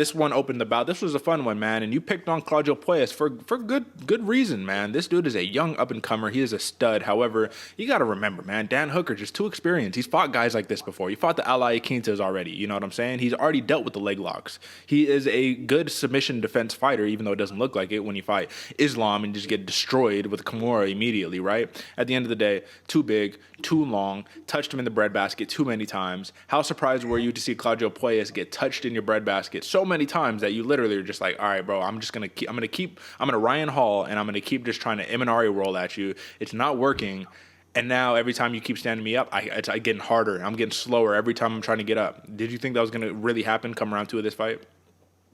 This one opened the bout. This was a fun one, man. And you picked on Claudio Puelles for good reason, man. This dude is a young up and comer. He is a stud. However, you got to remember, man, Dan Hooker just too experienced. He's fought guys like this before. He fought the Ally Quintas already. You know what I'm saying? He's already dealt with the leg locks. He is a good submission defense fighter, even though it doesn't look like it when you fight Islam and just get destroyed with Kimura immediately, right? At the end of the day, too big, too long, touched him in the breadbasket too many times. How surprised were you to see Claudio Puelles get touched in your breadbasket so many times that you literally are just like, all right, bro, I'm gonna Ryan Hall and I'm gonna keep just trying to Imanari roll at you. It's not working. And now every time you keep standing me up, it's getting harder. I'm getting slower every time I'm trying to get up. Did you think that was gonna really happen come round two of this fight?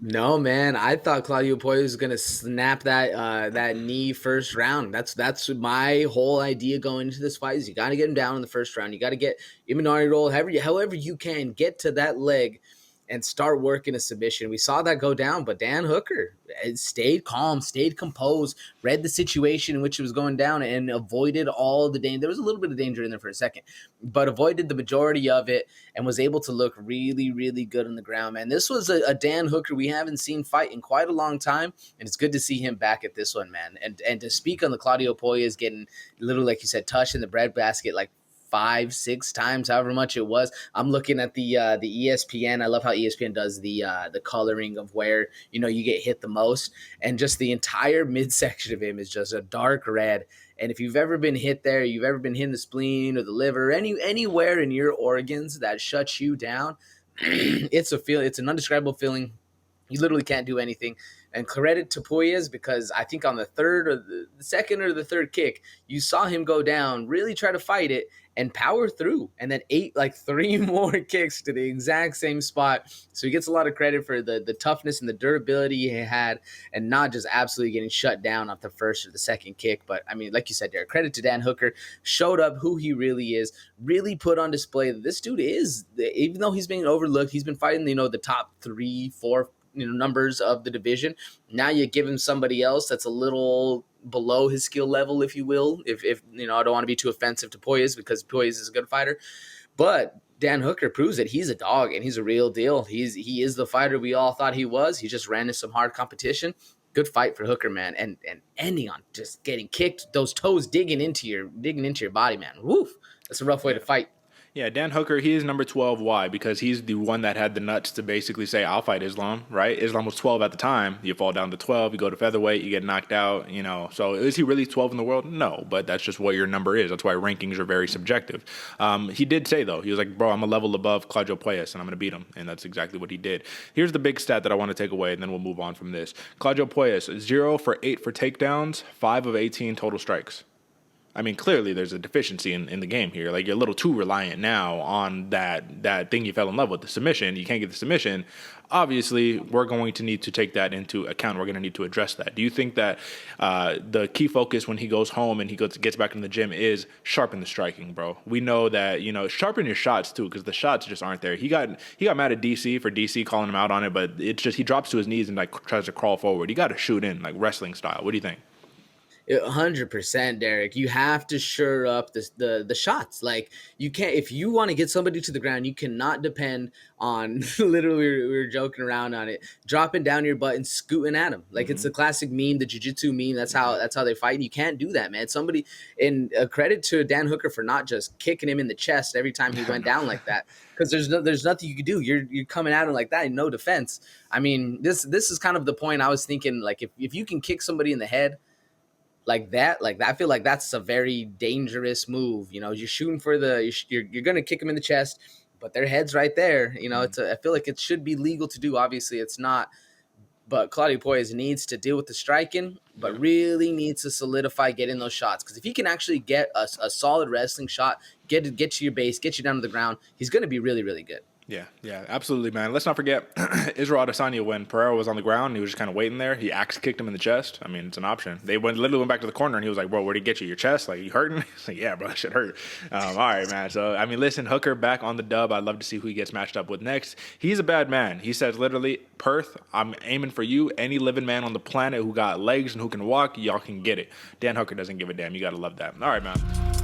No, man. I thought Claudio Puelles was gonna snap that knee first round. That's my whole idea going into this fight. Is you got to get him down in the first round. You got to get Imanari roll however you can get to that leg and start working a submission. We saw that go down, but Dan Hooker stayed calm, stayed composed, read the situation in which it was going down, and avoided all the danger. There was a little bit of danger in there for a second, but avoided the majority of it and was able to look really, really good on the ground, man. This was a Dan Hooker we haven't seen fight in quite a long time, and it's good to see him back at this one, man. And to speak on the Claudio Puelles getting literally, like you said, touched in the breadbasket like 5-6 times, however much it was. I'm looking at the ESPN. I love how ESPN does the coloring of where you get hit the most, and just the entire midsection of him is just a dark red. And if you've ever been hit there, you've ever been hit in the spleen or the liver, anywhere in your organs that shuts you down, it's a feel. It's an undescribable feeling. You literally can't do anything. And credit to Puelles, because I think on the third or the second or the third kick, you saw him go down, really try to fight it, and power through, and then ate like 3 more kicks to the exact same spot. So he gets a lot of credit for the toughness and the durability he had, and not just absolutely getting shut down off the first or the second kick. But I mean, like you said, Derek, credit to Dan Hooker, showed up who he really is, really put on display that this dude is, even though he's being overlooked, he's been fighting the top 3, 4 numbers of the division. Now you give him somebody else that's a little below his skill level, if you will. If I don't want to be too offensive to Puelles, because Puelles is a good fighter, but Dan Hooker proves that he's a dog and he's a real deal. He is the fighter we all thought he was. He just ran into some hard competition. Good fight for Hooker, man, and ending on just getting kicked, those toes digging into your body, man. Woof, that's a rough way to fight. Yeah, Dan Hooker, he is number 12. Why? Because he's the one that had the nuts to basically say, I'll fight Islam, right? Islam was 12 at the time. You fall down to 12, you go to featherweight, you get knocked out, So is he really 12 in the world? No, but that's just what your number is. That's why rankings are very subjective. He did say, though, he was like, bro, I'm a level above Claudio Puelles, and I'm going to beat him. And that's exactly what he did. Here's the big stat that I want to take away, and then we'll move on from this. Claudio Puelles, 0 for 8 for takedowns, 5 of 18 total strikes. I mean, clearly there's a deficiency in the game here. Like, you're a little too reliant now on that thing you fell in love with, the submission. You can't get the submission. Obviously, we're going to need to take that into account. We're going to need to address that. Do you think that the key focus when he goes home and he gets back in the gym is sharpen the striking, bro? We know that, sharpen your shots too, because the shots just aren't there. He got mad at DC for DC calling him out on it, but it's just he drops to his knees and tries to crawl forward. You got to shoot in, like wrestling style. What do you think? 100%, Derek. You have to shore up the shots. Like, you can't, if you want to get somebody to the ground, you cannot depend on literally, we were joking around on it, dropping down your butt and scooting at them. Like, it's the classic meme, the jiu-jitsu meme. That's how they fight. You can't do that, man. Somebody, and credit to Dan Hooker for not just kicking him in the chest every time he went down like that, because there's nothing you can do. You're coming at him like that, and no defense. I mean, this is kind of the point I was thinking. Like, if you can kick somebody in the head like that, I feel like that's a very dangerous move. You're shooting for you're going to kick them in the chest, but their head's right there. I feel like it should be legal to do. Obviously it's not, but Claudio Puelles needs to deal with the striking, but really needs to solidify getting those shots. Because if he can actually get a solid wrestling shot, get to your base, get you down to the ground, he's going to be really, really good. Yeah, absolutely, man. Let's not forget Israel Adesanya, when Pereira was on the ground, he was just kind of waiting there. He axe kicked him in the chest. I mean, it's an option. They literally went back to the corner, and he was like, bro, where'd he get you? Your chest? Like, you hurting? He's like, yeah, bro, that shit hurt. All right, man. So, I mean, listen, Hooker back on the dub. I'd love to see who he gets matched up with next. He's a bad man. He says literally, Perth, I'm aiming for you. Any living man on the planet who got legs and who can walk, y'all can get it. Dan Hooker doesn't give a damn. You got to love that. All right, man.